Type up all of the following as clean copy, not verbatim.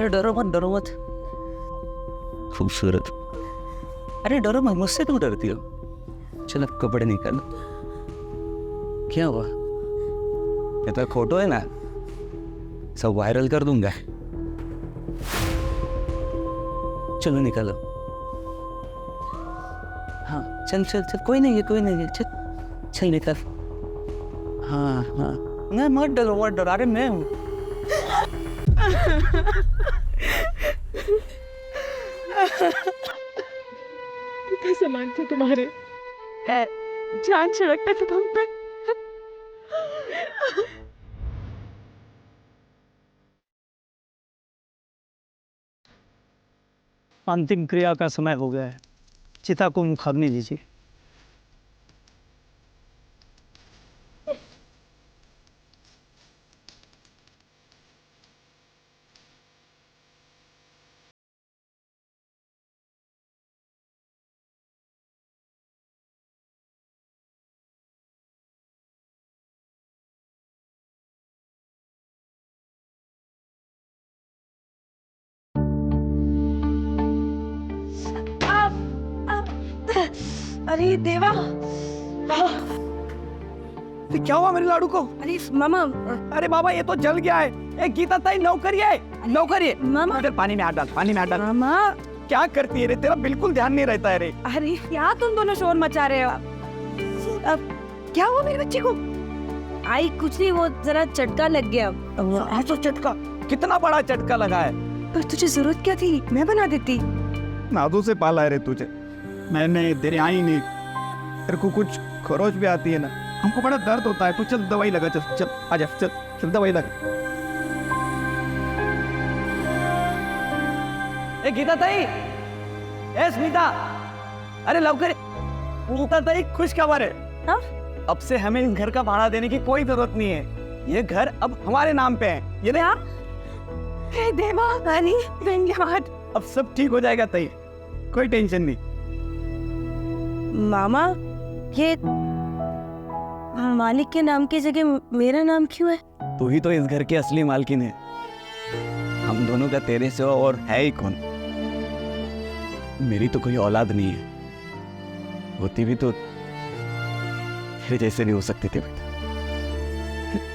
अरे डरो मत। खूबसूरत। अरे डरो मत, मुझसे क्यों डरती हो? चलो कपड़े निकालो। क्या हुआ? ये तो फोटो है ना, सब वायरल कर दूंगा। चलो निकालो। हाँ चल, कोई नहीं है, चल निकल। हाँ नहीं मत डरो। अरे मैं हूँ। सामान थे तुम्हारे, जान छिड़कता था तुम पे। अंतिम क्रिया का समय हो गया है, चिता को मुखाग्नि दीजिए। अरे देवा, क्या हुआ मेरे लाडू को? अरे मामा, अरे बाबा ये तो जल गया है। एक गीता ताई नौकरी है। मामा। इधर पानी में हाथ डाल। मामा, क्या करती है रे? तेरा बिल्कुल ध्यान नहीं रहता है रे। अरे क्या तुम दोनों शोर मचा रहे हो? अब क्या हुआ मेरे बच्चे को? आई कुछ नहीं, वो जरा चटका लग गया। तो चटका? कितना बड़ा चटका लगा है? पर तुझे जरूरत क्या थी? मैं बना देती। नादू से पाला है रे तुझे मैंने, तेरे आई नहीं। तेरे को कुछ खरोच भी आती है ना, हमको बड़ा दर्द होता है। तू चल दवाई लगा, चल आजा, चल दवाई लगा। ए गीता ताई, ए स्मिता, अरे लवकर। गीता ताई खुश खबर है। हाँ? अब से हमें इन घर का भाड़ा देने की कोई जरूरत नहीं है। ये घर अब हमारे नाम पे है। ये क्या? हे देवा, रानी, धन्यवाद। अब सब ठीक हो जाएगा ताई, कोई टेंशन नहीं। मामा, ये मालिक के नाम की जगह मेरा नाम क्यों है? तू ही तो इस घर की असली मालकिन है। हम दोनों का तेरे से और है ही कौन? मेरी तो कोई औलाद नहीं है, होती भी तो तेरे जैसे नहीं हो सकती थी बेटा।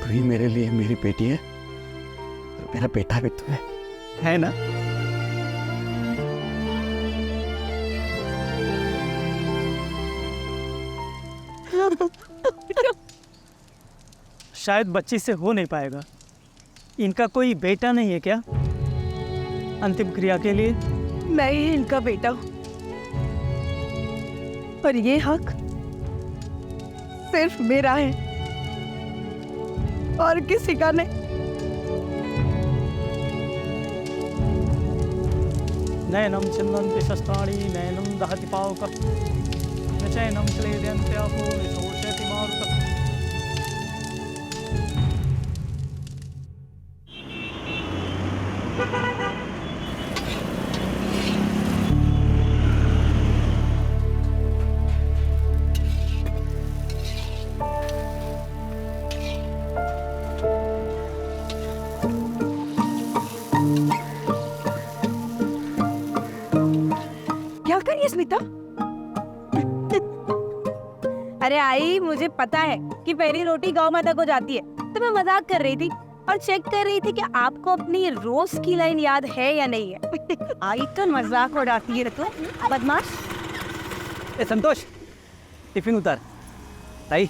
तू ही मेरे लिए मेरी बेटी है, और मेरा बेटा भी तू है ना? शायद बच्ची से हो नहीं पाएगा। इनका कोई बेटा नहीं है क्या अंतिम क्रिया के लिए? मैं ही इनका बेटा हूँ, पर ये हक सिर्फ मेरा है और किसी का नहीं। नयनम चिन्वन्ति शस्त्राणि नयनम दहति पावकः न चैनं क्लेदयन्ति आपो विशोषयति मारुतः। क्या कर रही है स्मिता? अरे आई, मुझे पता है कि पहली रोटी गौ माता को जाती है, तो मैं मजाक कर रही थी और चेक कर रही थी कि आपको अपनी रोज की लाइन याद है या नहीं है। आई तो मजाक उड़ाती है तो बदमाश। ए संतोष, टिफिन उतार। ताई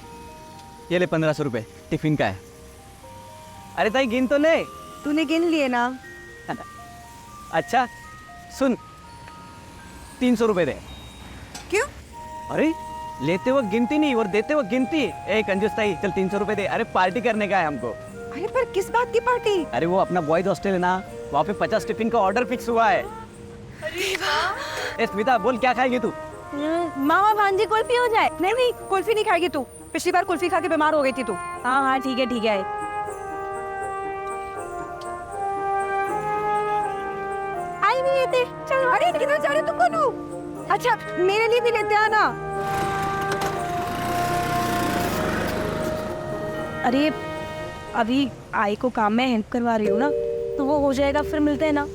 ये ले 1500 रुपए, टिफिन का है। अरे ताई गिन तो ले। तूने गिन लिए ना? अच्छा सुन, 300 रुपए दे। क्यों? अरे लेते वक्त गिनती नहीं और देते वक्त गिनती। ए कंजूस ताई, चल 300 रुपए दे। अरे पार्टी करने का है हमको। अरे पर किस बात की पार्टी? अरे वो अपना बॉयज हॉस्टल है ना, वहाँ पे 50 टिफिन का ऑर्डर फिक्स हुआ है। ए स्मिता बोल, क्या खाएगी तू? मामा भांजी कुल्फी हो जाए। नहीं कुल्फी नहीं खाएगी तू, पिछली बार कुल्फी खा के बीमार हो गई थी तू। हाँ ठीक है। आई नहीं लेते, चल। अरे किधर जा रहे तू? कौन? अच्छा मेरे लिए भी लेते आना। अरे अभी आई को काम में हेल्प करवा रही हूँ ना, तो वो हो जाएगा, फिर मिलते हैं ना।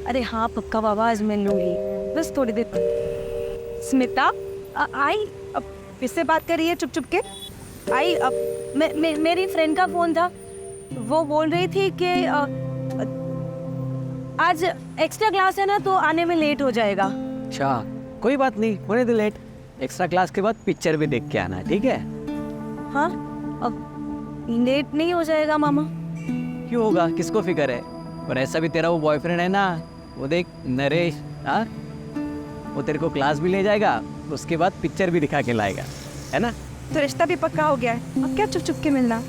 अरे हाँ पक्का बाबा, आज मिल लूंगी, बस थोड़ी देर। स्मिता आई, अब किससे बात कर रही है चुप चुप के? आई, अब मेरी फ्रेंड का फोन था, वो बोल रही थी कि आज एक्स्ट्रा क्लास है ना तो आने में लेट हो जाएगा। अच्छा, कोई बात नहीं, होने दे लेट। एक्स्ट्रा क्लास के बाद पिक्चर भी देख के आना है, ठीक है? हाँ, अब लेट नहीं हो जाएगा मामा? क्यों होगा, किसको फिक्र है? और ऐसा भी तेरा वो बॉयफ्रेंड है ना, वो देख नरेश, हाँ, वो तेरे को क्लास भी ले जाएगा, उसके बाद पिक्चर भी दिखा के लाएगा, है ना? तो रिश्ता भी पक्का हो गया है, अब क्या चुप चुप के मिलना?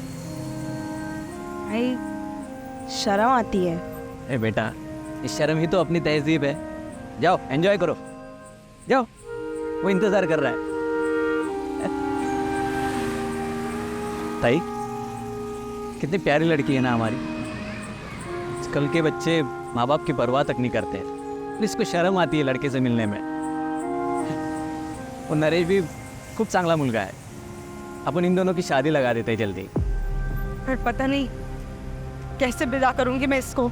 भाई शर्म आती है। ए बेटा, इस शर्म ही तो अपनी तहजीब है। जाओ एंजॉय करो, जाओ, वो इंतजार कर रहा है। ताई, कितनी प्यारी लड़की है ना हमारी। आजकल के बच्चे माँ बाप की परवाह तक नहीं करते, इसको शर्म आती है लड़के से मिलने में। वो नरेश भी खूब चांगला मुलगा है, अपन इन दोनों की शादी लगा देते हैं जल्दी। पर पता नहीं कैसे विदा करूंगी मैं इसको,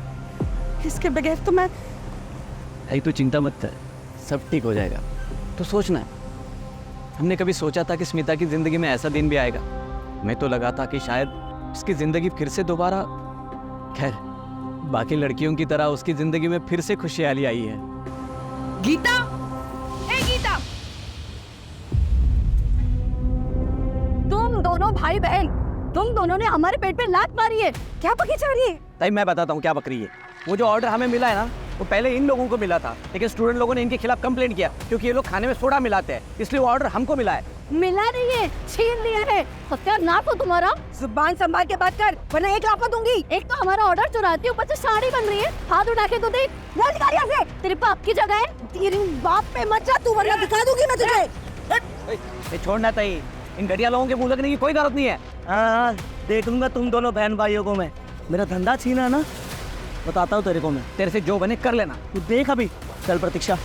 इसके बगैर तो मैं। भाई तू चिंता मत कर, सब ठीक हो जाएगा। तो सोचना है, हमने कभी सोचा था कि स्मिता की ज़िंदगी में ऐसा दिन भी आएगा? मैं तो लगा था कि शायद उसकी ज़िंदगी फिर से दोबारा, खैर बाकी लड़कियों की तरह उसकी ज़िंदगी में फिर से खुशहाली आई है। गीता, ए गीता, तुम दोनों भाई बहन, तुम दोनों ने हमारे पेट पे लात मारी है, क्या पकी जा रही है? ताई मैं बताता हूँ क्या बकरी है। वो जो ऑर्डर हमें मिला है ना, वो पहले इन लोगों को मिला था, लेकिन स्टूडेंट लोगों ने इनके खिलाफ कंप्लेंट किया क्योंकि ये लोग खाने में सोडा मिलाते हैं, इसलिए वो ऑर्डर हमको मिला है। मिला नहीं है, छीन लिया है। सत्यानाश हो तुम्हारा, जुबान संभाल के बात कर वरना एक लाफा दूंगी। एक तो हमारा ऑर्डर चुराती है, ऊपर से साड़ी बन रही है, हाथ उठा के तो देख, ना निकाल यहाँ से। तेरे बाप की जगह है, तेरे बाप पे मत जा तू वरना दिखा दूंगी मैं तुझे। छोड़ना ताई, इन घटिया लोगों के मुंह लगने की कोई जरूरत नहीं है। हाँ, देख लूंगा तुम दोनों बहन भाइयों को मैं। मेरा धंधा छीना ना, बताता हूँ तेरे को मैं। तेरे से जो बने कर लेना। तू देख अभी, चल प्रतीक्षा,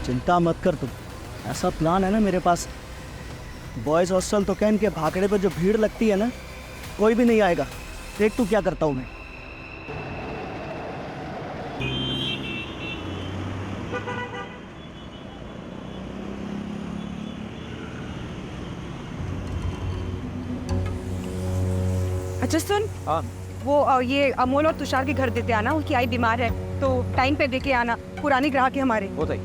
चिंता मत कर तुम, ऐसा प्लान है ना मेरे पास। बॉयज़ हॉस्टल तो कैन के भाखड़े पर जो भीड़ लगती है ना, कोई भी नहीं आएगा। देख तू क्या करता हूँ मैं। अच्छा सुन, हाँ, वो ये अमोल और तुषार के घर देते आना, उनकी आई बीमार है तो टाइम पे देके आना, पुरानी ग्राहक है हमारे। वो ताई।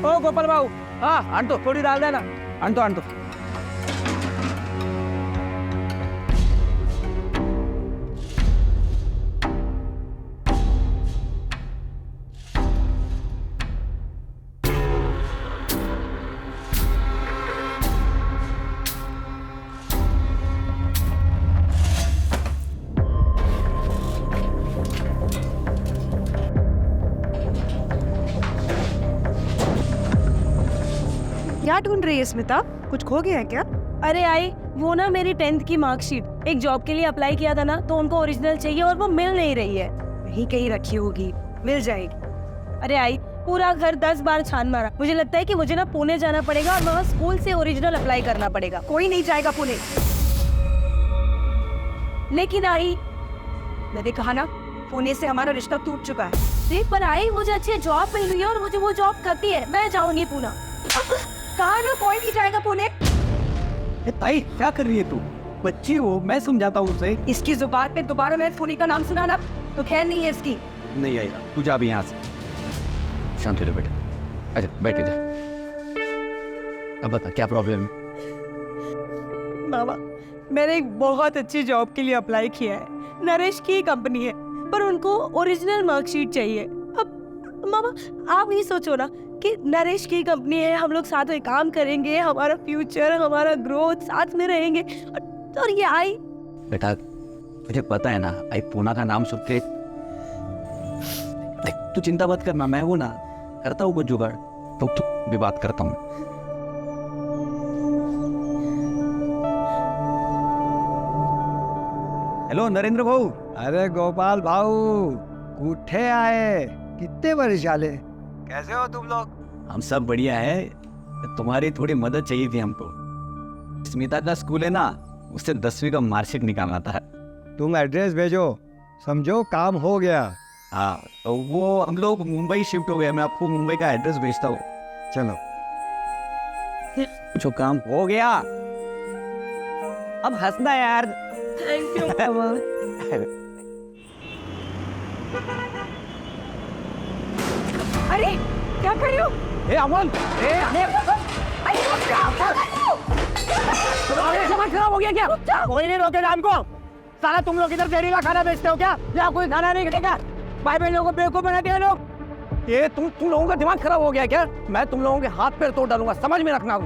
ओ गोपाल बाबू, हाँ आन तो, थोड़ी डाल देना, आन तो। क्या ढूंढ रही है स्मिता, कुछ खो गया है क्या? अरे आई, वो ना मेरी 10th की मार्कशीट, एक जॉब के लिए अप्लाई किया था ना, तो उनको ओरिजिनल चाहिए और वो मिल नहीं रही है। वहीं कहीं रखी होगी, मिल जाएगी। अरे आई, पूरा घर 10 बार छान मारा, मुझे लगता है कि मुझे ना पुणे जाना पड़ेगा और वहाँ स्कूल से ओरिजिनल अप्लाई करना पड़ेगा। कोई नहीं जाएगा पुणे। लेकिन आई, मैंने कहा ना, पुणे से हमारा रिश्ता टूट चुका है। देख पर आई, मुझे अच्छी जॉब मिल रही है और मुझे वो जॉब करती है, मैं जाऊंगी पुणे। कहा ना कोई नहीं जाएगा पुणे। ताई क्या कर रही है तू? बच्ची हो, मैं समझाता हूँ उसे। इसकी जुबान पे दोबारा मैं पुणे का नाम सुना ना तो खैर नहीं है इसकी। नहीं आएगा, तू जा भी यहाँ से। शांत हो जा बेटा, अच्छा बैठ इधर। अब बता क्या प्रॉब्लम है? बाबा, मैंने एक बहुत अच्छी जॉब के लिए अप्लाई किया है, नरेश की कंपनी है, पर उनको ओरिजिनल मार्कशीट चाहिए। अब मामा आप ही सोचो ना कि नरेश की कंपनी है, हम लोग साथ में काम करेंगे, हमारा फ्यूचर, हमारा ग्रोथ साथ में रहेंगे, और ये आई। बेटा मुझे पता है ना, आई पूना का नाम सुन के, देख तू चिंता मत करना, मैं हूं ना, करता हूँ कुछ जुगाड़। तो भी बात करता हूँ। हेलो नरेंद्र भाऊ। अरे गोपाल भाऊ, उठे आए, कितने वर्ष झाले, कैसे हो तुम लोग? हम सब बढ़िया है, तुम्हारी थोड़ी मदद चाहिए थी हमको। स्मिता का स्कूल है ना, उससे 10वीं का मार्कशीट निकालना था। तुम एड्रेस भेजो, समझो काम हो गया। हाँ तो वो हम लोग मुंबई शिफ्ट हो गए, मैं आपको मुंबई का एड्रेस भेजता हूँ। चलो। जो काम हो गया, अब हंसना यार। थैंक यू मामा। अरे क्या कर रहे हो? ए अमन, समझ खराब हो गया क्या? कोई नहीं रोकेगा हमको। साला तुम लोग इधर जहरीला खाना बेचते हो क्या? या कोई खाना नहीं खाएगा? भाई बहनों को बेवकूफ बना दिया लोग। ये तुम लोगों का दिमाग खराब हो गया क्या? मैं तुम लोगों के हाथ पैर तोड़ डालूंगा, समझ में रखना।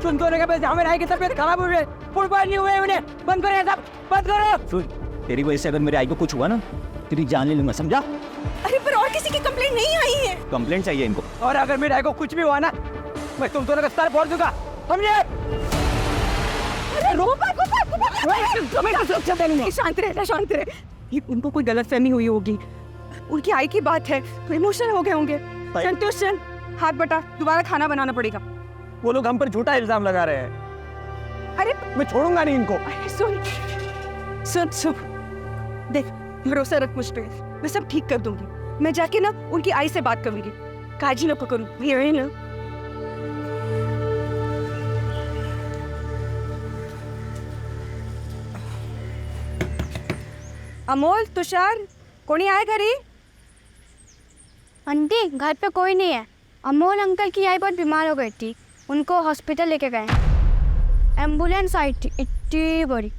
सुन तो का पैसे हमें की तबीयत खराब हुई है, फुटबॉल नहीं हुए उन्हें, बंद करो सब, बंद करो। सुन, तेरी वजह से अगर मेरे आई को कुछ हुआ ना, तेरी जान ले लूंगा, समझा? अरे पर और किसी की कंप्लेंट नहीं आई है। कंप्लेंट चाहिए इनको। और अगर मेरे भाई को कुछ भी हुआ ना, मैं तुम दोनों का सर फोड़ दूंगा, समझे? अरे शांत रहे, शांत रहे। ये उनको कोई गलतफहमी हुई होगी, उनकी आई की बात है तो इमोशनल हो गए होंगे। संतोष चल, हाथ बटा, दोबारा खाना बनाना पड़ेगा। वो लोग हम पर झूठा इल्जाम लगा रहे हैं। अरे मैं छोड़ूंगा नहीं इनको। अरे सुन सुन सुन, देख भरोसा रख मुझ पे, मैं सब ठीक कर दूंगी। मैं जाके ना उनकी आई से बात करूंगी, काजी ना करूँ ये ना। अमोल, तुषार, कोणी आहे घरी? आंटी घर पे कोई नहीं है। अमोल अंकल की आई बहुत बीमार हो गई थी, उनको हॉस्पिटल लेके गए। एम्बुलेंस आई थी इतनी बड़ी।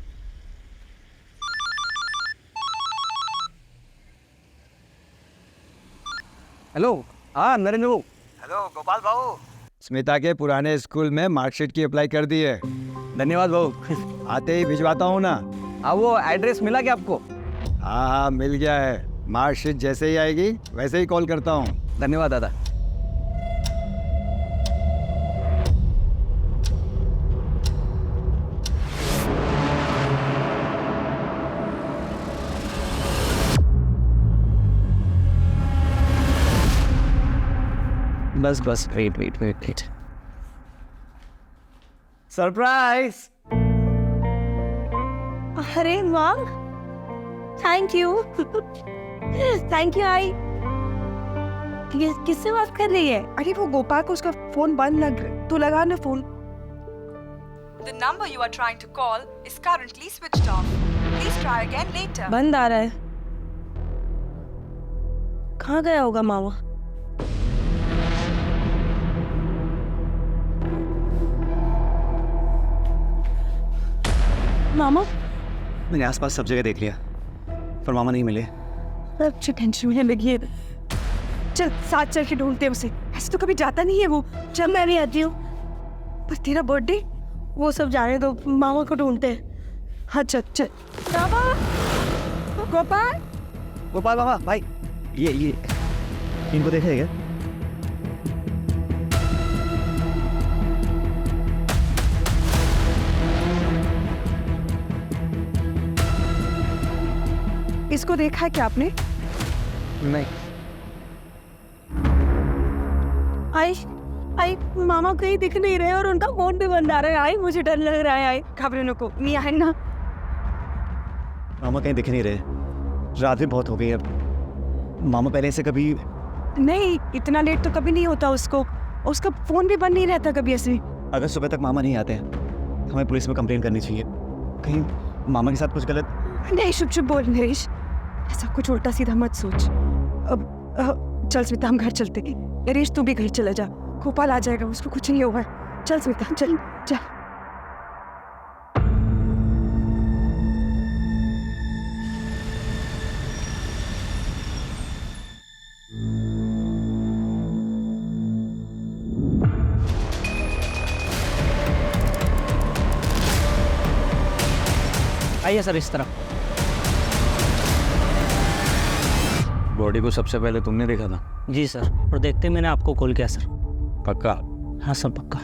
हेलो, हाँ नरेंद्र बाबू। हेलो गोपाल बाबू, स्मिता के पुराने स्कूल में मार्कशीट की अप्लाई कर दी है। धन्यवाद बाबू। आते ही भिजवाता हूँ ना। हाँ वो एड्रेस मिला क्या आपको? हाँ हाँ मिल गया है, मार्कशीट जैसे ही आएगी वैसे ही कॉल करता हूँ। धन्यवाद दादा। बस बस, wait wait wait wait. Surprise. अरे वाह, थैंक यू। थैंक यू आई। किससे बात कर रही है? अरे वो गोपाल को उसका फोन बंद लग रहा, तो लगा ना phone. The number you are trying to call is currently switched off. Please try again later. बंद आ रहा है। कहाँ गया होगा मामा? मामा? मैंने आसपास सब जगह देख लिया, पर मामा नहीं मिले। अच्छी टेंशन में लगी है। चल साथ चल के ढूंढते हैं उसे, ऐसे तो कभी जाता नहीं है वो। चल मैं भी आती हूँ। पर तेरा बर्थडे, वो सब जाने दो, मामा को ढूंढते हैं। हाँ चल चल। मामा, गोपाल, गोपाल मामा भाई, ये इनको देखा है क्या? इसको देखा है क्या आपने? नहीं। आई मामा कहीं दिख नहीं रहे और उनका फोन भी बंद आ रहा है। आई मुझे डर लग रहा है। आई घबराने को नहीं है ना। मामा कहीं दिख नहीं रहे, रात भी बहुत हो गई अब। मामा पहले से कभी नहीं, इतना लेट तो कभी नहीं होता उसको, उसका फोन भी बंद नहीं रहता कभी ऐसे। अगर सुबह तक मामा नहीं आते हमें पुलिस में कंप्लेन करनी चाहिए। कहीं मामा के साथ कुछ गलत। नहीं चुप बोल नरेश, ऐसा कुछ उल्टा सीधा मत सोच। अब चल स्मिता, हम घर चलते। नरेश तू भी घर चला जा, गोपाल आ जाएगा, उसको कुछ नहीं होगा। चल स्मिता चल चल। आइए सर इस तरफ। बॉडी को सबसे पहले तुमने देखा था? जी सर, और देखते मैंने आपको कॉल किया सर। पक्का? हाँ सर पक्का।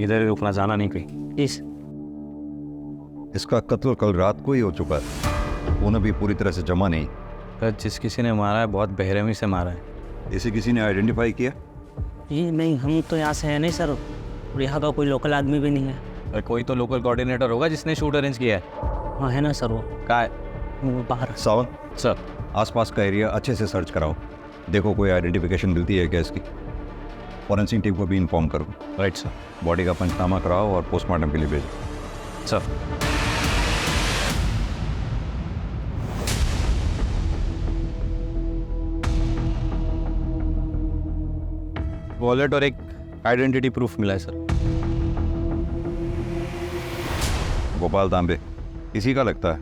इधर रुकना, जाना नहीं कहीं। जी सर। इसका कत्ल कल रात को ही हो चुका है, खून अभी पूरी तरह से जमा नहीं। पर जिस किसी ने मारा है बहुत बेरहमी से मारा है। इसे किसी ने आइडेंटिफाई किया? जी नहीं, हम तो यहाँ से हैं नहीं सर, और यहाँ का कोई लोकल आदमी भी नहीं है। अरे कोई तो लोकल कोऑर्डिनेटर होगा जिसने शूट अरेंज किया है। हाँ है ना सर, वो कहाँ है? वो बाहर। सावन, सर आसपास का एरिया अच्छे से सर्च कराओ, देखो कोई आइडेंटिफिकेशन मिलती है क्या इसकी। फॉरेंसिक टीम को भी इन्फॉर्म करो। Right sir. बॉडी का पंचनामा कराओ और पोस्टमार्टम के लिए भेजो। सर वॉलेट और एक आइडेंटिटी प्रूफ मिला है सर। गोपाल तांबे इसी का लगता है।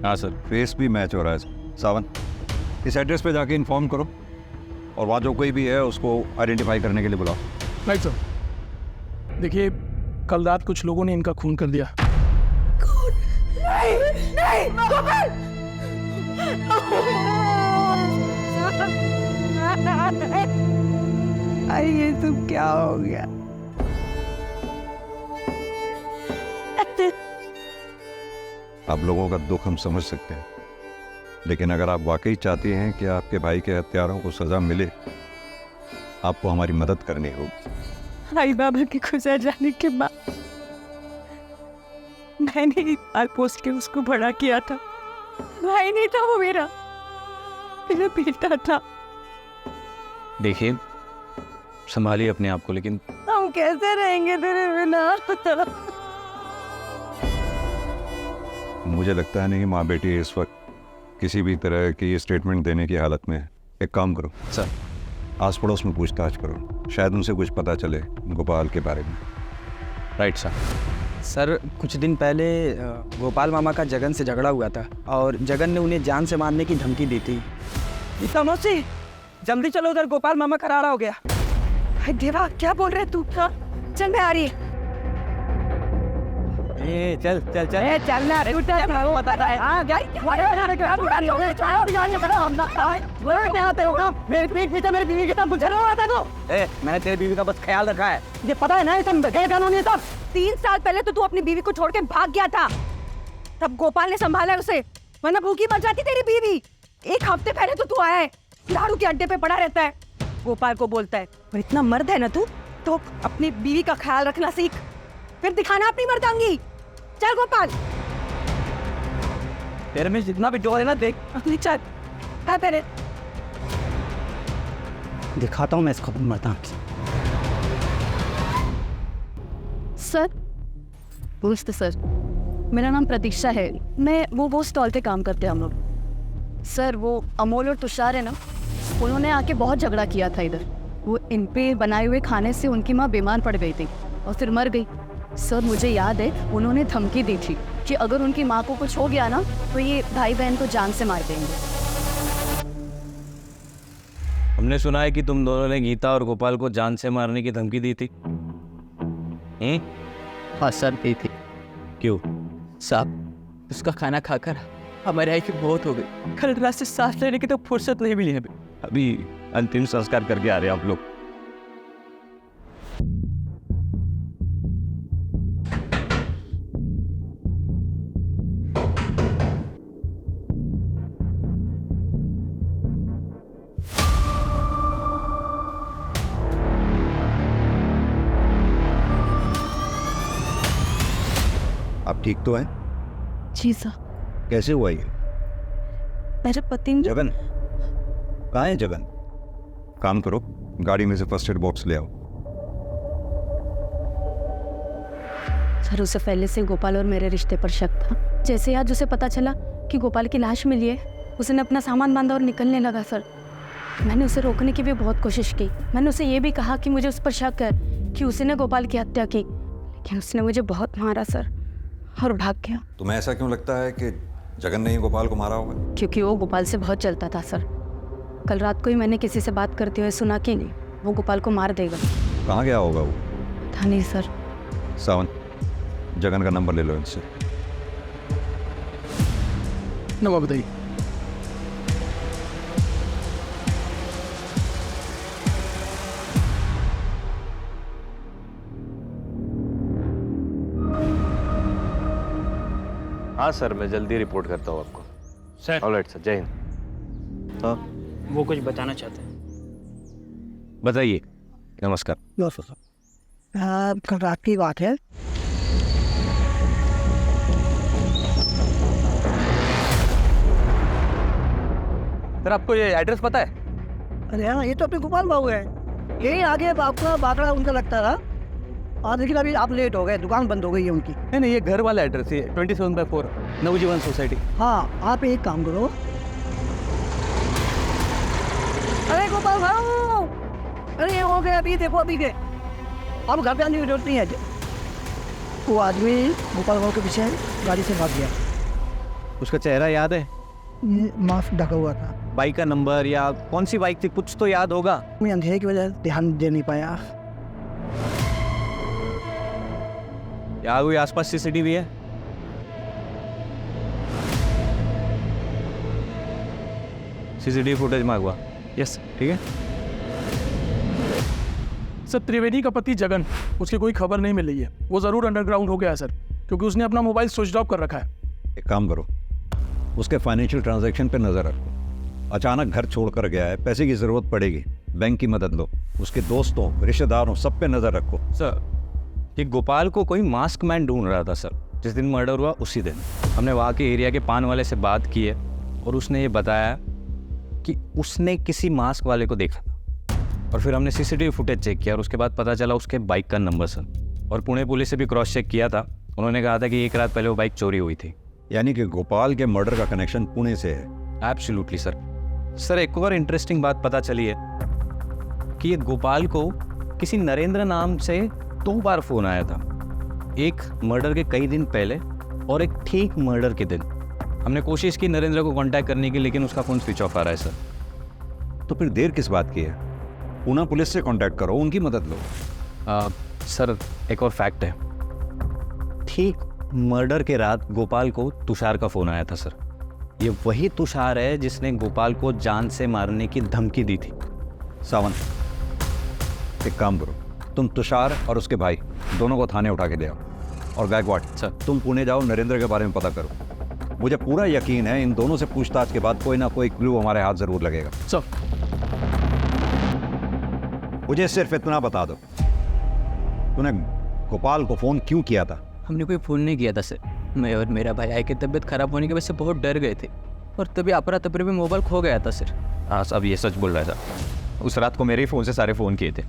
हाँ सर। फेस भी मैच हो रहा है। सावन, इस एड्रेस पे जाके इन्फॉर्म करो और वहाँ जो कोई भी है उसको आइडेंटिफाई करने के लिए बुलाओ। Right sir. देखिए, कल रात कुछ लोगों ने इनका खून कर दिया। अरे ये सब क्या हो गया? आप लोगों का दुख हम समझ सकते हैं, लेकिन अगर आप वाकई चाहते हैं कि आपके भाई के हत्यारों को सजा मिले, आपको हमारी मदद करनी होगी। आई बाबा के गुजर जाने के बाद मैंने इकबाल पोस्ट के उसको बड़ा किया था। भाई नहीं था वो, मेरा बेटा था। देखिए, संभालिए अपने आप को। लेकिन हम कैसे रहेंगे तेरे बिना? मुझे लगता है नहीं माँ बेटी इस वक्त किसी भी तरह की स्टेटमेंट देने की हालत में है। एक काम करो सर, आस पड़ोस में पूछताछ करो, शायद उनसे कुछ पता चले गोपाल के बारे में। Right sir. सर, कुछ दिन पहले गोपाल मामा का जगन से झगड़ा हुआ था और जगन ने उन्हें जान से मारने की धमकी दी थी। मौसी जल्दी चलो उधर, गोपाल मामा करारा हो गया। हाय देवा, क्या बोल रहे तू? चल मैं आ रही है। चल चल चल। चलना बताता है। हाँ मेरी बीवी के साथ आता तो मैंने तेरी बीवी का बस ख्याल रखा है। ये पता है ना, ये सब 3 साल पहले तो तू अपनी बीवी को छोड़ के भाग गया था, तब गोपाल ने संभाला उसे, वरना भूखी मर जाती तेरी बीवी। 1 हफ्ते पहले तो तू आया है, दारू के अड्डे पे पड़ा रहता है, गोपाल को बोलता है। और इतना मर्द है ना तू, तो अपनी बीवी का ख्याल रखना सीख, फिर दिखाना अपनी मर्दांगी। चल गोपाल, तेरे में जितना भी जोर है ना, देख अपनी चल पहले दिखाता हूँ मैं इसको मर्दां। सर, नमस्ते सर, मेरा नाम प्रतीक्षा है। मैं वो स्टॉल पे काम करते हैं हम लोग। सर, वो अमोल और तुषार है ना, उन्होंने आके बहुत झगड़ा किया था इधर। वो इन पे बनाए हुए खाने से उनकी माँ बीमार पड़ गई थी और फिर मर गई। सर, मुझे याद है उन्होंने धमकी दी थी कि अगर उनकी माँ को कुछ हो गया ना, तो ये भाई बहन को जान से मार देंगे। हमने सुना है कि तुम दोनों ने गीता और गोपाल को जान से मारने की धमकी दी थी। हाँ सर, दी थी। क्यों? साहब, उसका खाना खाकर हमारे आई की मौत हो गई। कल रात से सांस लेने की तो फुर्सत नहीं मिली हमें। अभी अंतिम संस्कार करके आ रहे हैं आप लोग। आप ठीक तो हैं? जी सर। कैसे हुआ ये? मेरे पति ने जगन कहाँ है? जगन, काम करो, गाड़ी में से फर्स्ट एड बॉक्स ले आओ। सर, उसे पहले से गोपाल और मेरे रिश्ते पर शक था। जैसे ही आज उसे पता चला कि गोपाल की लाश मिली है, उसने अपना सामान बांधा और निकलने लगा। सर, मैंने उसे रोकने की भी बहुत कोशिश की। मैंने उसे ये भी कहा कि मुझे उस पर शक है कि उसने गोपाल की हत्या की, लेकिन उसने मुझे बहुत मारा सर, और भाग गया। तुम्हें ऐसा क्यों लगता है कि जगन ने ही गोपाल को मारा होगा? क्योंकि वो गोपाल से बहुत चलता था सर। कल रात को ही मैंने किसी से बात करते हुए सुना कि नहीं, वो गोपाल को मार देगा। कहाँ गया होगा वो? था नहीं सर। सावन, जगन का नंबर ले लो इनसे। नंबर बताइए। हाँ सर, मैं जल्दी रिपोर्ट करता हूँ आपको। सर, ऑलराइट सर, जय हिंद। हाँ, वो कुछ बताना चाहते हैं। बताइए। नमस्कार। कल रात की बात है, सर आपको ये एड्रेस पता है? अरे हाँ, ये तो अपने गोपाल बाबू है, यही आगे आपका बाकड़ा उनका लगता था। और लेकिन अभी आप लेट हो गए, दुकान बंद हो गई है उनकी। नहीं, ये घर वाला एड्रेस है, 27/4 नवजीवन सोसाइटी। हाँ, आप एक काम करो। अरे गोपाल बाबू, अरे ये हो गया, अभी देखो अभी के, अब घर पे आने की जरूरत नहीं है। वो आदमी गोपाल बाबू के पीछे गाड़ी से भाग गया। उसका चेहरा याद है? ये मास्क ढका हुआ था। बाइक का नंबर या कौन सी बाइक थी, कुछ तो याद होगा। मैं अंधेरे की वजह से ध्यान दे नहीं पाया। या कोई आसपास सीसीटीवी है? CCTV footage मांगवा। यस ठीक है। सर, त्रिवेदी का पति जगन, उसकी कोई खबर नहीं मिल रही है। वो ज़रूर अंडरग्राउंड हो गया है सर, क्योंकि उसने अपना मोबाइल स्विच ऑफ कर रखा है। एक काम करो, उसके फाइनेंशियल ट्रांजैक्शन पे नज़र रखो। अचानक घर छोड़कर गया है, पैसे की ज़रूरत पड़ेगी, बैंक की मदद लो। उसके दोस्तों, रिश्तेदारों, सब पे नज़र रखो। सर, ये गोपाल को कोई मास्क मैन ढूंढ रहा था सर। जिस दिन मर्डर हुआ उसी दिन हमने वहाँ के एरिया के पान वाले से बात की है और उसने ये बताया कि उसने किसी मास्क वाले को देखा था। और फिर हमने सीसीटीवी फुटेज चेक किया और उसके बाद पता चला उसके बाइक का नंबर सर। और पुणे पुलिस से भी क्रॉस चेक किया था, उन्होंने कहा था कि 1 रात पहले वो बाइक चोरी हुई थी। यानी कि गोपाल के मर्डर का कनेक्शन पुणे से है। Absolutely sir. सर, एक और इंटरेस्टिंग बात पता चली है कि ये गोपाल को किसी नरेंद्र नाम से 2 बार फ़ोन आया था, एक मर्डर के कई दिन पहले और एक ठीक मर्डर के दिन। हमने कोशिश की नरेंद्र को कांटेक्ट करने की, लेकिन उसका फ़ोन स्विच ऑफ आ रहा है सर। तो फिर देर किस बात की है? पुणे पुलिस से कांटेक्ट करो, उनकी मदद लो। सर, एक और फैक्ट है, ठीक मर्डर के रात गोपाल को तुषार का फ़ोन आया था सर। ये वही तुषार है जिसने गोपाल को जान से मारने की धमकी दी थी। सावंत, एक काम करो, तुम तुषार और उसके भाई दोनों को थाने उठा के ले आओ। और गायकवाड़ सर, तुम पुणे जाओ, नरेंद्र के बारे में पता करो। मुझे पूरा यकीन है इन दोनों से पूछताछ के बाद कोई ना कोई क्लू हमारे हाथ जरूर लगेगा। सर, मुझे सिर्फ इतना बता दो, तूने गोपाल को फ़ोन क्यों किया था? हमने कोई फ़ोन नहीं किया था सर। मैं और मेरा भाई की तबीयत खराब होने की वजह से बहुत डर गए थे और तभी अपरा तपरे में मोबाइल खो गया था सर। हाँ, अब ये सच बोल रहा है सर। उस रात को मेरे ही फ़ोन से सारे फ़ोन किए थे।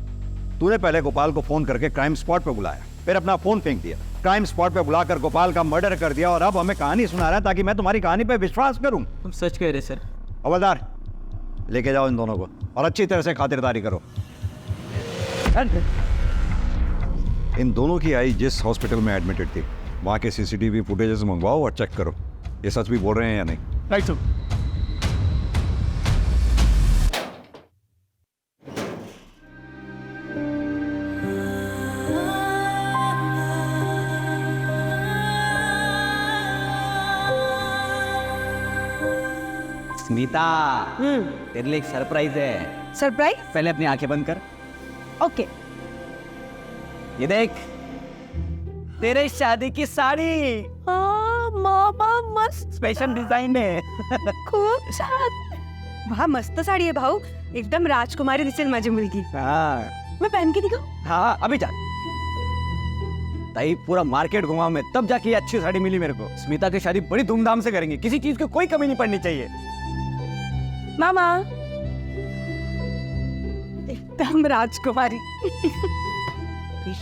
तूने पहले गोपाल को फ़ोन करके क्राइम स्पॉट पे बुलाया, फिर अपना फ़ोन फेंक दिया, क्राइम स्पॉट पे बुलाकर गोपाल का मर्डर कर दिया और अब हमें कहानी सुना रहा है ताकि मैं तुम्हारी कहानी पे विश्वास करूं। तुम सच कह रहे सर। हवलदार, लेके जाओ इन दोनों को और अच्छी तरह से खातिरदारी करो। इन दोनों की आई जिस हॉस्पिटल में एडमिटेड थी, वहाँ के सीसीटीवी फुटेजेस मंगवाओ और चेक करो ये सच भी बोल रहे हैं या नहीं। Right sir. स्मिता, तेरे लिए एक सरप्राइज है। सरप्राइज? पहले अपनी आंखें बंद कर। ओके। ये देख, तेरे शादी की साड़ी। हाँ मामा, मस्त स्पेशल डिजाइन है। खूब साथ। वाह, मस्त साड़ी है भाऊ, एकदम राजकुमारी दिसेल माझी मुलगी। हाँ मैं पहन के दिखाऊं? हाँ, अभी जा। ताई पूरा मार्केट घुमा मैं, तब जाके ये अच्छी साड़ी मिली मेरे को। स्मिता की शादी बड़ी धूमधाम से करेंगे, किसी चीज की कोई कमी नहीं पड़नी चाहिए। मामा, एकदम राजकुमारी।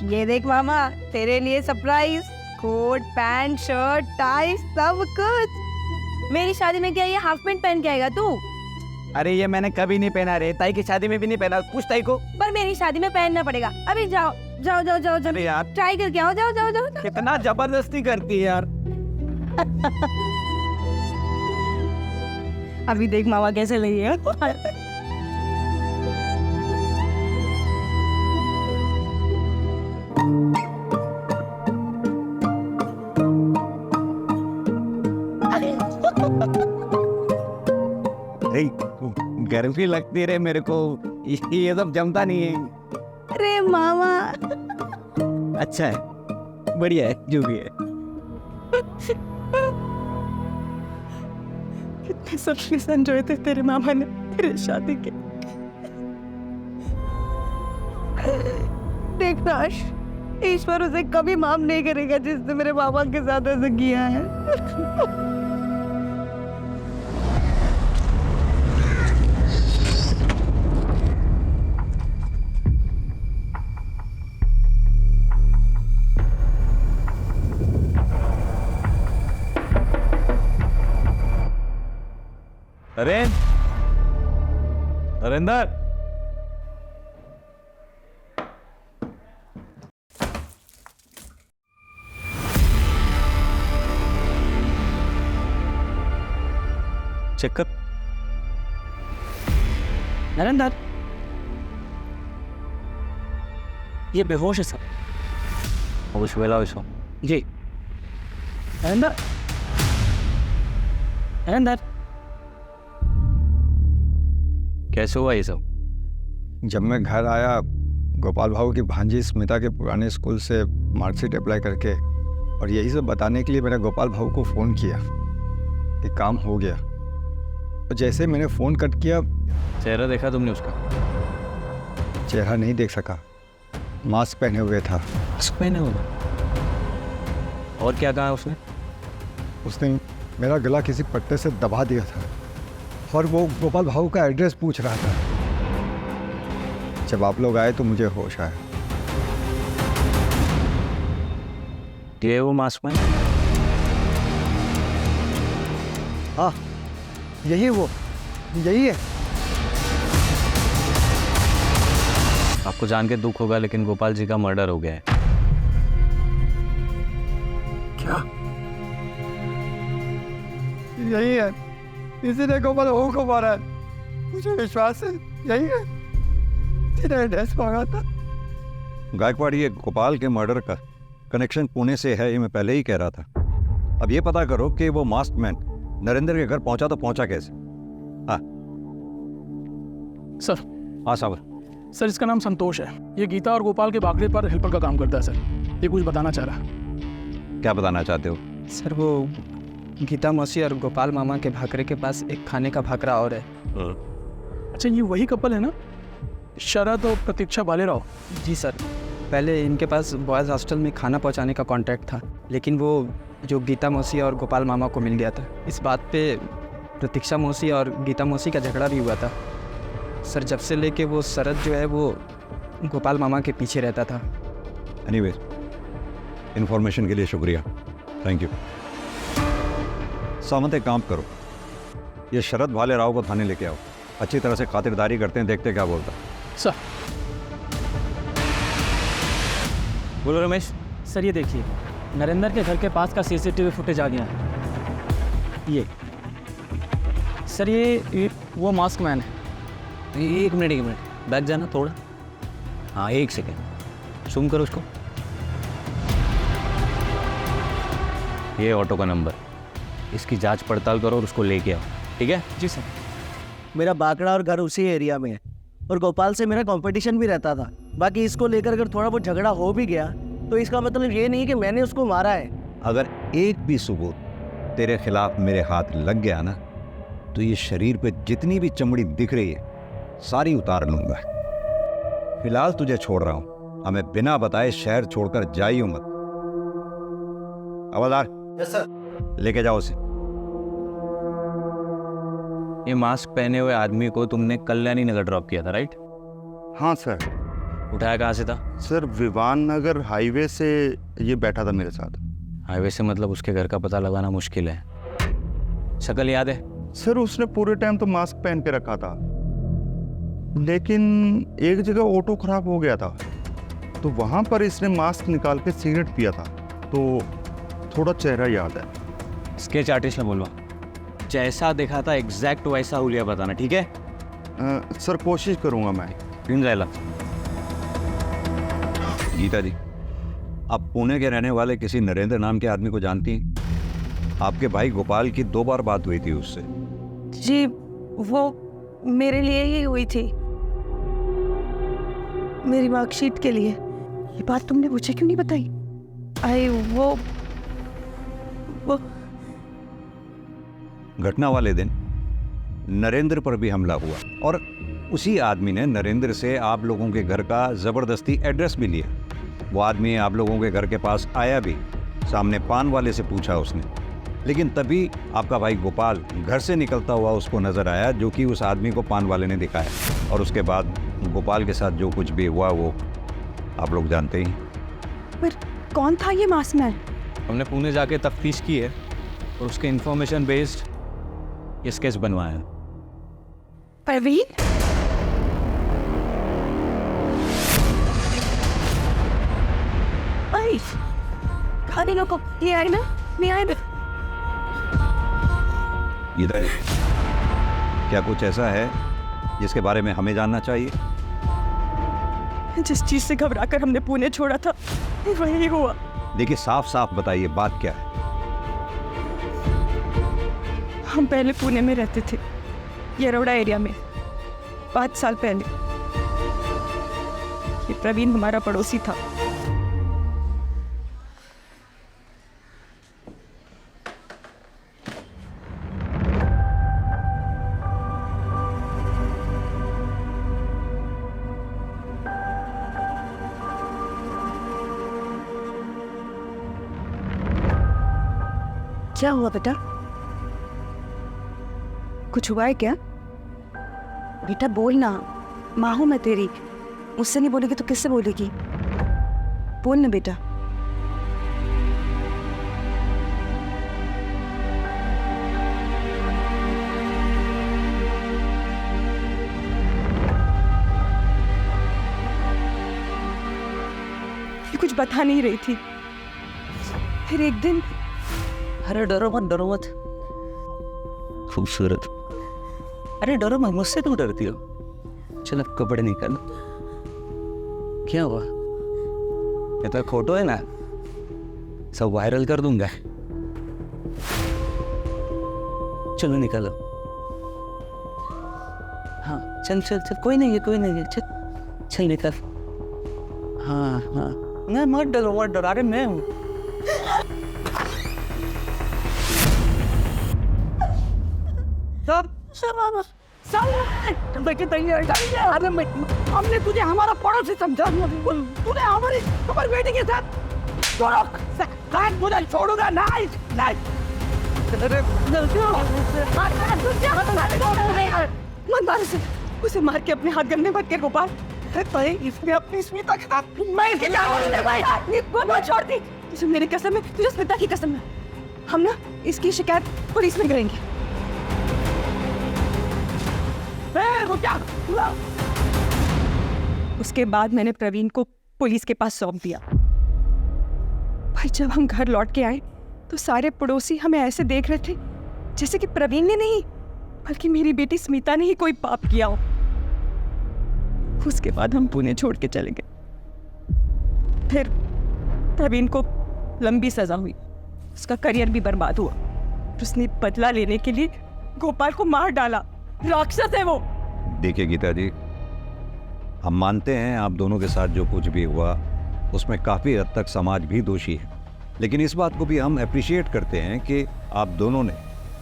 ये देख मामा, तेरे लिए surprise, coat pant shirt tie सब कुछ। मेरी शादी में क्या ये हाफ पैंट पहन के आएगा तू? अरे ये मैंने कभी नहीं पहना रे, ताई की शादी में भी नहीं पहना, पूछ ताई को। पर मेरी शादी में पहनना पड़ेगा। अभी जाओ जाओ जाओ जाओ जाओ, अरे यार, ट्राई करके आओ, जाओ जाओ जाओ, जाओ। कितना जबरदस्ती करती है यार। अभी देख मामा कैसे लगी है। गर्मी लगती रे मेरे को, ये सब जमता नहीं है। अरे मामा, अच्छा है, बढ़िया है, जो भी है। कितने सबके संजोए थे तेरे मामा ने तेरे शादी के। देखना, ईश्वर उसे कभी माफ नहीं करेगा जिसने मेरे मामा के साथ ऐसा किया है। नरेंद्र, चेक कर। नरेंद्र, ये बेहोश है सर। होश वेला होश। जी। नरेंद्र, नरेंद्र, कैसे हुआ ये सब? जब मैं घर आया, गोपाल भाऊ की भांजी स्मिता के पुराने स्कूल से मार्कशीट अप्लाई करके, और यही सब बताने के लिए मैंने गोपाल भाऊ को फ़ोन किया कि काम हो गया। और जैसे मैंने फ़ोन कट किया, चेहरा देखा तुमने उसका? चेहरा नहीं देख सका, मास्क पहने हुए था। मास्क पहने हुए? और क्या कहा उसने? उसने मेरा गला किसी पट्टे से दबा दिया था और वो गोपाल भाऊ का एड्रेस पूछ रहा था। जब आप लोग आए तो मुझे होश आया। ये वो मास्क में? हाँ, यही है। आपको जान के दुख होगा, लेकिन गोपाल जी का मर्डर हो गया है। क्या? यही है, इसी ने गोपाल भाऊ को मारा है। मुझे विश्वास है यही है, जिसने एड्रेस मांगा था। गायकवाड़, ये गोपाल के मर्डर का कनेक्शन पुणे से है, ये मैं पहले ही कह रहा था। अब ये पता करो कि वो मास्क मैन नरेंद्र के घर पहुंचा तो पहुंचा कैसे? हाँ सर। हाँ साबर। सर, इसका नाम संतोष है। ये गीता और गोपाल के भागने पर हेल्पर का काम करता है सर। ये कुछ बताना चाह रहा है। क्या बताना चाहते हो? सर, वो गीता मौसी और गोपाल मामा के भाकरे के पास एक खाने का भाकरा और है। अच्छा, ये वही कपल है ना, शरद और प्रतीक्षा भालेराव? जी सर, पहले इनके पास बॉयज़ हॉस्टल में खाना पहुंचाने का कॉन्ट्रैक्ट था, लेकिन वो जो गीता मौसी और गोपाल मामा को मिल गया था। इस बात पे प्रतीक्षा मौसी और गीता मौसी का झगड़ा भी हुआ था सर। जब से लेके वो शरद जो है वो गोपाल मामा के पीछे रहता था। एनीवेज, इन्फॉर्मेशन के लिए शुक्रिया, थैंक यू। सामंत, एक काम करो, ये शरद भालेराव को थाने लेके आओ, अच्छी तरह से खातिरदारी करते हैं, देखते क्या बोलता। सर। बोलो रमेश। सर, ये देखिए, नरेंद्र के घर के पास का सीसीटीवी फुटेज आ गया है। ये सर, ये वो मास्क मैन है। एक मिनट, बैठ जाना थोड़ा। हाँ, एक सेकेंड, जूम करो उसको। ये ऑटो का नंबर, इसकी जांच पड़ताल करो और उसको लेके आओ, ठीक है? जी सर। मेरा बाकड़ा और घर उसी एरिया में है और गोपाल से मेरा कंपटीशन भी रहता था। बाकी इसको लेकर अगर थोड़ा बहुत झगड़ा हो भी गया तो इसका मतलब ये नहीं कि मैंने उसको मारा है। अगर एक भी सबूत तेरे खिलाफ मेरे हाथ लग गया ना, तो ये शरीर पे जितनी भी चमड़ी दिख रही है सारी उतार लूंगा। फिलहाल तुझे छोड़ रहा हूं, हमें बिना बताए शहर छोड़कर जाइयो मत। हवलदार। Yes sir. लेके जाओ उसे। ये मास्क पहने हुए आदमी को तुमने कल्याणी नगर ड्रॉप किया था, राइट? हाँ सर। उठाया कहाँ से था? सर, विवान नगर हाईवे से ये बैठा था मेरे साथ। हाईवे से मतलब उसके घर का पता लगाना मुश्किल है। शक्ल याद है? सर, उसने पूरे टाइम तो मास्क पहन के रखा था, लेकिन एक जगह ऑटो खराब हो गया था तो वहाँ पर इसने मास्क निकाल के सिगरेट पिया था, तो थोड़ा चेहरा याद है। स्केच आर्टिस्ट ने बोलवा, जैसा देखा था एग्जैक्ट वैसा हुलिया बताना, ठीक है? सर, कोशिश करूँगा मैं। गीता जी, आप पुणे के रहने वाले किसी नरेंद्र नाम के आदमी को जानती हैं? आपके भाई गोपाल की 2 बार बात हुई थी उससे। जी, वो मेरे लिए ही हुई थी, मेरी मार्कशीट के लिए। ये बात तुमने मुझे क्यों नहीं बताई? आई वो घटना वाले दिन नरेंद्र पर भी हमला हुआ और उसी आदमी ने नरेंद्र से आप लोगों के घर का ज़बरदस्ती एड्रेस भी लिया। वो आदमी आप लोगों के घर के पास आया भी, सामने पान वाले से पूछा उसने, लेकिन तभी आपका भाई गोपाल घर से निकलता हुआ उसको नज़र आया, जो कि उस आदमी को पान वाले ने दिखाया। और उसके बाद गोपाल के साथ जो कुछ भी हुआ वो आप लोग जानते ही। पर कौन था ये मास्क मैन? हमने पुणे जाके तफ्तीश की है और उसके इंफॉर्मेशन बेस्ड ये स्केच बनवाया है। प्रवीण, आई खाने लोग ये आए ना, नहीं आए ना। इधर क्या कुछ ऐसा है जिसके बारे में हमें जानना चाहिए? जिस चीज से घबराकर हमने पुणे छोड़ा था वही हुआ। देखिए, साफ साफ बताइए बात क्या है। हम पहले पुणे में रहते थे, येरवड़ा एरिया में, 5 साल पहले। ये प्रवीण हमारा पड़ोसी था। क्या हुआ बेटा? कुछ हुआ है क्या? बेटा बोल ना, माँ हूं मैं तेरी। मुझसे नहीं बोलेगी तो किससे बोलेगी? बोल ना बेटा। ये कुछ बता नहीं रही थी। फिर एक दिन, अरे डरो मत, डरो मत। खूबसूरत। अरे डरो मत, मुझसे क्यों डरती हो? चल अब कपड़े निकाल। क्या हुआ? ये तो फोटो है ना, सब वायरल कर दूंगा। चलो निकालो। हाँ चल चल चल, कोई नहीं है, कोई नहीं है, चल चल निकल। हाँ हाँ, नहीं मत डरो, मत डरो। अरे मैं हूँ। हमने तुझे हमारा पड़ोसी समझा, तूने हमारी खबर बेटी के साथ मुझे छोड़ूंगा नहीं, नहीं। मत मार उसे मार के अपने हाथ गंदे मत कर गोपाल। इसने अपनी स्मिता के साथ, मैं इसके छोड़ दी। तुझे मेरी कसम है, तुझे स्मिता की कसम है। हम ना इसकी शिकायत पुलिस में करेंगे। उसके बाद मैंने प्रवीण को पुलिस के पास सौंप दिया। पर जब हम घर लौट के आए तो सारे पड़ोसी हमें ऐसे देख रहे थे जैसे कि प्रवीण ने नहीं, बल्कि मेरी बेटी स्मिता ने ही कोई पाप किया हो। उसके बाद हम पुणे छोड़ के चले गए। फिर प्रवीण को लंबी सजा हुई, उसका करियर भी बर्बाद हुआ। उसने बदला लेने के लिए गोपाल को मार डाला। राक्षस है वो। देखिए गीता जी, हम मानते हैं आप दोनों के साथ जो कुछ भी हुआ उसमें काफ़ी हद तक समाज भी दोषी है, लेकिन इस बात को भी हम अप्रिशिएट करते हैं कि आप दोनों ने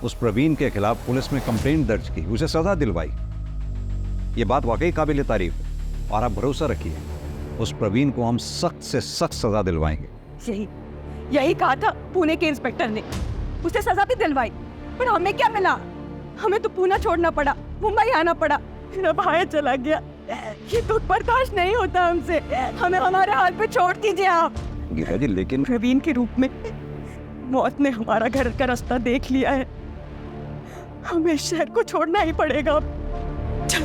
उस प्रवीण के खिलाफ पुलिस में कंप्लेंट दर्ज की, उसे सज़ा दिलवाई। ये बात वाकई काबिल तारीफ है और आप भरोसा रखिए, उस प्रवीण को हम सख्त से सख्त सज़ा दिलवाएंगे। यही कहा था पुणे के इंस्पेक्टर ने, उसे सजा भी दिलवाई। पर हमें क्या मिला? हमें तो पुणे छोड़ना पड़ा, मुंबई आना पड़ा, फिर अब आया चला गया। ये दुख बर्दाश्त नहीं होता हमसे। हमें हमारे हाल पे छोड़ दीजिए आप। गीता जी लेकिन प्रवीण के रूप में मौत ने हमारा घर का रास्ता देख लिया है, हमें शहर को छोड़ना ही पड़ेगा। चल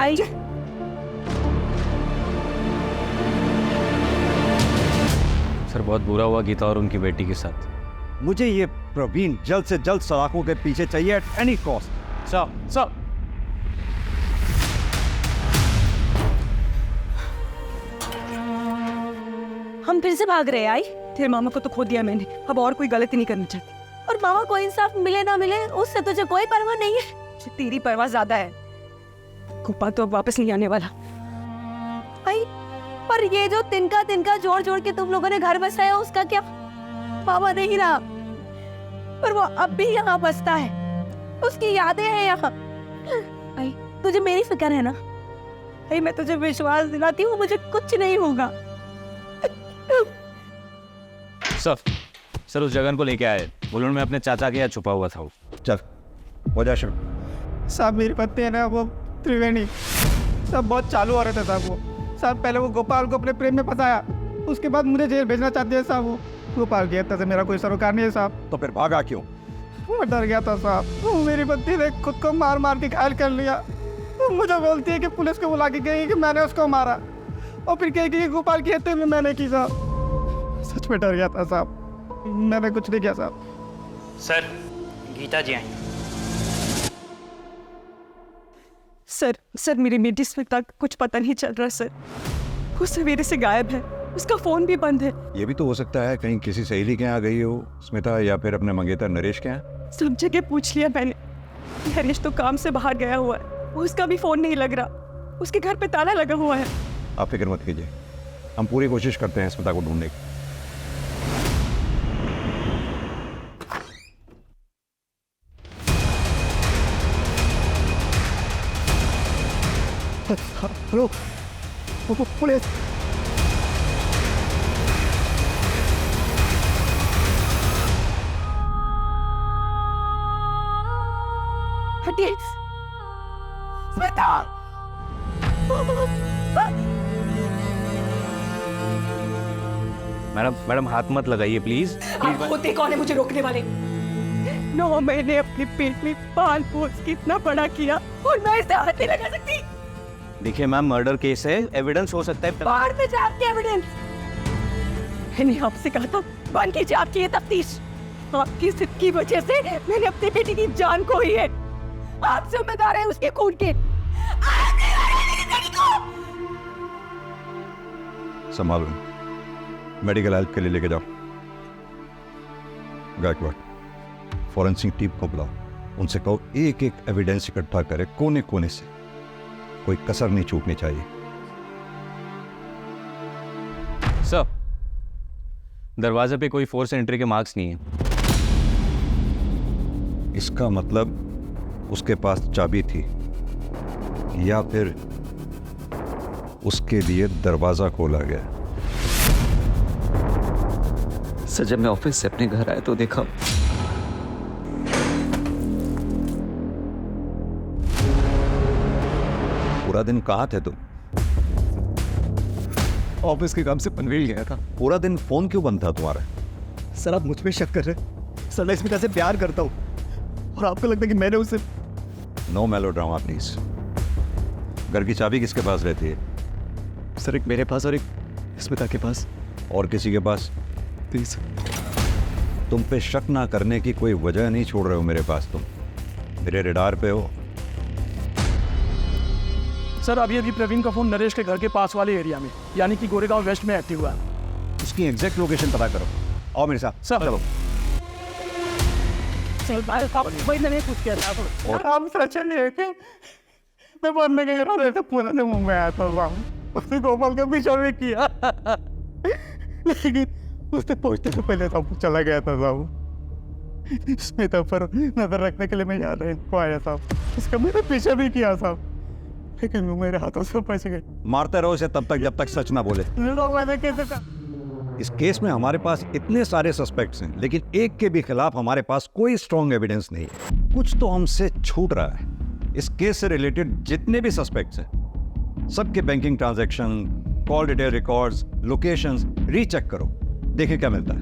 आइए। सर बहुत बुरा हुआ गीता और उनकी बेटी के साथ। मुझे ये प्रवीण जल्द से जल्द सलाखों के पीछे चाहिए एट एनी कॉस्ट। सब हम फिर से भाग रहे हैं। आई तेरे मामा को तो खो दिया मैंने, अब और कोई गलती नहीं करनी चाहती। और मामा को इंसाफ मिले ना मिले उससे तुझे कोई परवाह नहीं है। मुझे तेरी परवाह ज्यादा है। गोपाल तो अब वापस नहीं आने वाला। आई पर ये जो तिनका तिनका जोड़ जोड़ के तुम लोगों ने घर बसाया उसका क्या? मामा नहीं रहा, पर वो अब भी यहाँ बसता है, उसकी यादें हैं यहाँ। आई तुझे मेरी फिक्र है ना? आई मैं तुझे विश्वास दिलाती हूँ, मुझे कुछ नहीं होगा। सर उस जगन को लेके आए, बुलंद में अपने चाचा के यहाँ छुपा हुआ था वो। चल हो जा शुरू। साहब मेरी पत्नी है ना वो त्रिवेणी, सब बहुत चालू हो रहे थे साहब। वो साहब पहले वो गोपाल को अपने प्रेम में फंसाया, उसके बाद मुझे जेल भेजना चाहते हैं साहब। वो गोपाल की हत्या से मेरा कोई सरोकार नहीं है साहब। तो फिर भागा क्यों? मैं डर गया था साहब, वो मेरी पत्नी ने खुद को मार मार के घायल कर लिया। मुझे बोलती है कि पुलिस को बुला के गई कि मैंने उसको मारा, और फिर कहेगी कि गोपाल की हत्या भी मैंने की साहब। सच में डर गया था साहब, मैंने कुछ नहीं किया साहब। सर गीता जी आई। सर मेरी बेटी स्मिता कुछ पता नहीं चल रहा सर, वो सवेरे से गायब है, उसका फोन भी बंद है। ये भी तो हो सकता है कहीं किसी सहेली के यहाँ गई हो स्मिता, या फिर अपने मंगेतर नरेश के यहाँ। सब जगह पूछ लिया मैंने, नरेश तो काम से बाहर गया हुआ है, उसका भी फोन नहीं लग रहा, उसके घर पे ताला लगा हुआ है। आप फिक्र मत कीजिए, हम पूरी कोशिश करते हैं स्मिता को ढूंढने की। Hello police. हटिए स्मिता। मैडम हाथ मत लगाइए प्लीज। आप होते कौन है मुझे रोकने वाले? 9 महीने अपने पेट में पाल पोस के इतना बड़ा किया और मैं इसे हाथ नहीं लगा सकती। देखिए मैम, मर्डर केस है, एविडेंस हो सकता है। बाहर में जा आपके एविडेंस। मैंने आपसे कहा था बंद कीजिए आपकी ये तफ्तीश। आपकी जिद की वजह से मैंने अपने बेटी की जान खोई है। आप जिम्मेदार है उसके खून के। संभालो, मेडिकल हेल्प के लिए लेके जाओ। गायकवाड़, फॉरेंसिक टीम को बुलाओ, उनसे कहो एक एक एविडेंस इकट्ठा करे कोने कोने से, कोई कसर नहीं छूटनी चाहिए। सर, दरवाजे पे कोई फोर्स एंट्री के मार्क्स नहीं है। इसका मतलब उसके पास चाबी थी, या फिर उसके लिए दरवाजा खोला गया। सर, जब मैं ऑफिस से अपने घर आया तो देखा पूरा दिन कहाँ थे तुम? ऑफिस के काम से पनवेल गया था। पूरा दिन फोन क्यों बंद था तुम्हारा? सर आप मुझ पे शक कर रहे? सर मैं स्मिता से प्यार करता हूँ और आपको लगता है कि मैंने उसे। No melodrama please. घर की चाबी किसके पास रहती है? सर एक मेरे पास और एक स्मिता के पास। और किसी के पास? प्लीज। तुम पे शक ना करने की कोई वजह नहीं छोड़ रहे हो मेरे पास, तुम मेरे रडार पे हो। सर अभी प्रवीण का फोन नरेश के घर के पास वाले एरिया में, यानी कि गोरेगांव वेस्ट में एक्टिव हुआ है। उसकी एग्जैक्ट लोकेशन पता करो। आओ मेरे साथ। सर चलो। मैंने कुछ किया था और आप सच लेके मैं पढ़ने के घर से पुणे से मुंबई आया था। उसने गोपाल का पीछा भी किया, लेकिन उसने पहुंचने से पहले सब चला गया था साहब। स्मिता पर नजर रखने के लिए मैं यहाँ रहने को आया था, उसका मैंने पीछा भी किया साहब, लेकिन वो मेरे हाथों से बच गए। मारते रहो इसे तब तक जब तक सच ना बोले। मैंने कैसे था? इस केस में हमारे पास इतने सारे सस्पेक्ट्स हैं, लेकिन एक के भी खिलाफ हमारे पास कोई स्ट्रॉन्ग एविडेंस नहीं है। कुछ तो हमसे छूट रहा है। इस केस से रिलेटेड जितने भी सस्पेक्ट्स हैं, सबके banking transaction, call detail records, locations recheck करो, देखिए क्या मिलता है।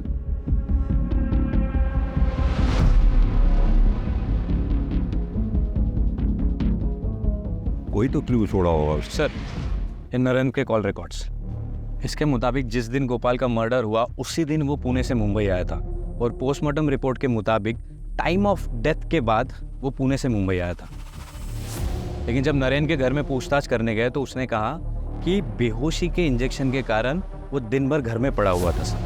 कोई तो क्लू छोड़ा होगा। सर, इन नरेंद्र के कॉल रिकॉर्ड्स, इसके मुताबिक जिस दिन गोपाल का मर्डर हुआ उसी दिन वो पुणे से मुंबई आया था, और पोस्टमार्टम रिपोर्ट के मुताबिक टाइम ऑफ डेथ के बाद वो पुणे से मुंबई आया था। लेकिन जब नरेंद्र के घर में पूछताछ करने गए तो उसने कहा कि बेहोशी के इंजेक्शन के कारण वो दिन भर घर में पड़ा हुआ था सर।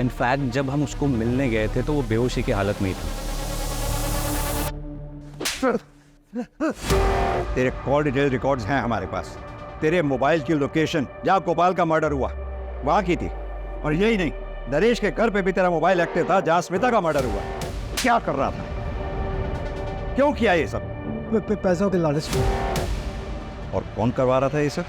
इनफैक्ट जब हम उसको मिलने गए थे तो वो बेहोशी की हालत में ही था। तेरे कॉल डिटेल रिकॉर्ड्स हैं हमारे पास। तेरे मोबाइल की लोकेशन जहाँ गोपाल का मर्डर हुआ वहाँ की थी, और यही नहीं, नरेश के घर पे भी तेरा मोबाइल एक्टिव था जहाँ स्मिता का मर्डर हुआ। क्या कर रहा था? क्यों किया ये सब? पैसों के लालच में। और कौन करवा रहा था ये सब?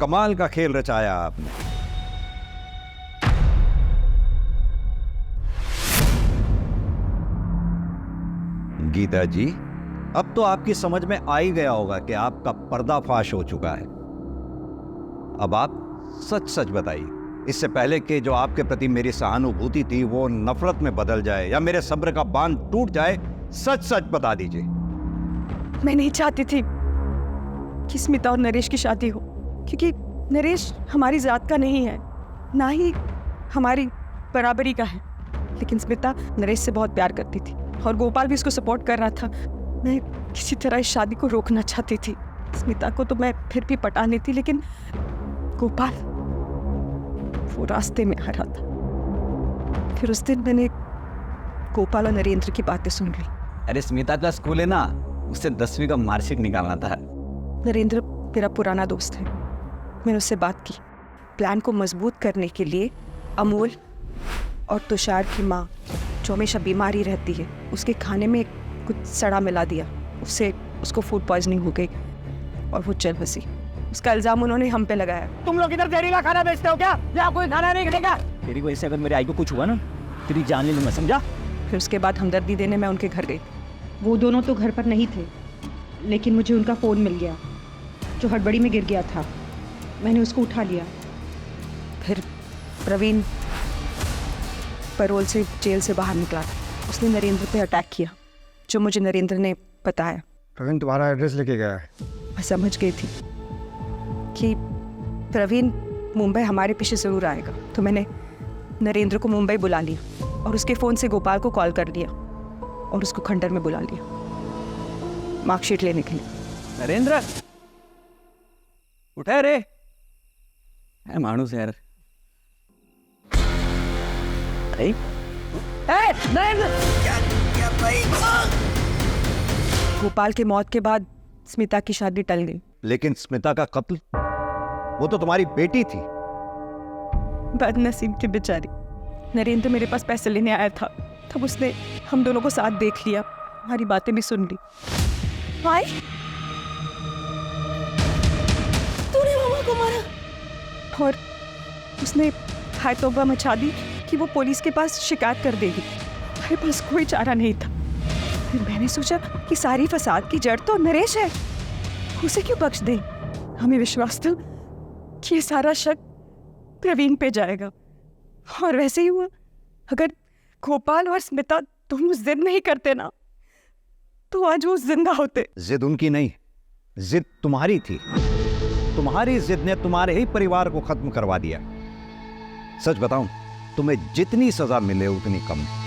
कमाल का खेल रचाया आपने। गीता जी, अब तो आपकी समझ में आ ही गया होगा कि आपका पर्दाफाश हो चुका है। अब आप सच सच बताइए, इससे पहले कि जो आपके प्रति मेरी सहानुभूति थी वो नफरत में बदल जाए या मेरे सब्र का बांध टूट जाए, सच सच बता दीजिए। मैं नहीं चाहती थी कि स्मिता और नरेश की शादी हो, क्योंकि नरेश हमारी जात का नहीं है, ना ही हमारी बराबरी का है। लेकिन स्मिता नरेश से बहुत प्यार करती थी और गोपाल भी उसको सपोर्ट कर रहा था। मैं किसी तरह इस शादी को रोकना चाहती थी। स्मिता को तो मैं फिर भी पटा लेती, लेकिन गोपाल वो रास्ते में आ रहा था। फिर उस दिन मैंने गोपाल और नरेंद्र की बातें सुन ली। अरे स्मिता का स्कूल है ना, उससे 10वीं का मार्कशीट निकालना था। नरेंद्र मेरा पुराना दोस्त है। मैंने उससे बात की। प्लान को मजबूत करने के लिए अमोल और तुषार की माँ, जो हमेशा बीमारी रहती है, उसके खाने में कुछ सड़ा मिला दिया। उससे उसको फूड पॉइजनिंग हो गई और वो चल बसी। उसका इल्जाम उन्होंने हम पे लगाया। तुम लोग इधर जहरीला खाना बेचते हो क्या? या कोई खाना नहीं खिलेगा? तेरी वजह से अगर मेरे आई को कुछ हुआ ना, तेरी जान ले लूंगा, समझा? फिर उसके बाद हमदर्दी देने मैं उनके घर गई। वो दोनों तो घर पर नहीं थे, लेकिन मुझे उनका फ़ोन मिल गया जो हड़बड़ी में गिर गया था। मैंने उसको उठा लिया। फिर प्रवीण पैरोल से जेल से बाहर निकला था। उसने नरेंद्र पे अटैक किया, जो मुझे नरेंद्र ने बताया। प्रवीण तुम्हारा एड्रेस लेके गया है। मैं समझ गई थी कि प्रवीण मुंबई हमारे पीछे ज़रूर आएगा, तो मैंने नरेंद्र को मुंबई बुला लिया और उसके फ़ोन से गोपाल को कॉल कर लिया और उसको खंडर में बुला लिया मार्कशीट लेने के लिए। नरेंद्र उठा रे, है माणूस यार। गोपाल के मौत के बाद स्मिता की शादी टल गई। लेकिन स्मिता का कत्ल, वो तो तुम्हारी बेटी थी। बदनसीब थी बेचारी। नरेंद्र मेरे पास पैसे लेने आया था, तब उसने हम दोनों को साथ देख लिया, हमारी बातें भी सुन ली। भाई, तूने मामा को मारा। और उसने हाय तौबा मचा दी कि वो पुलिस के पास शिकायत कर देगी। मेरे पास कोई चारा नहीं था। फिर मैंने सोचा कि सारी फसाद की जड़ तो नरेश है, उसे क्यों बख्श दें। हमें विश्वास था कि ये सारा शक प्रवीण पे जाएगा, और वैसे ही हुआ। अगर गोपाल और स्मिता दोनों जिद नहीं करते ना, तो आज वो जिंदा होते। जिद उनकी नहीं, जिद तुम्हारी थी। तुम्हारी जिद ने तुम्हारे ही परिवार को खत्म करवा दिया। सच बताऊं, तुम्हें जितनी सजा मिले उतनी कम है।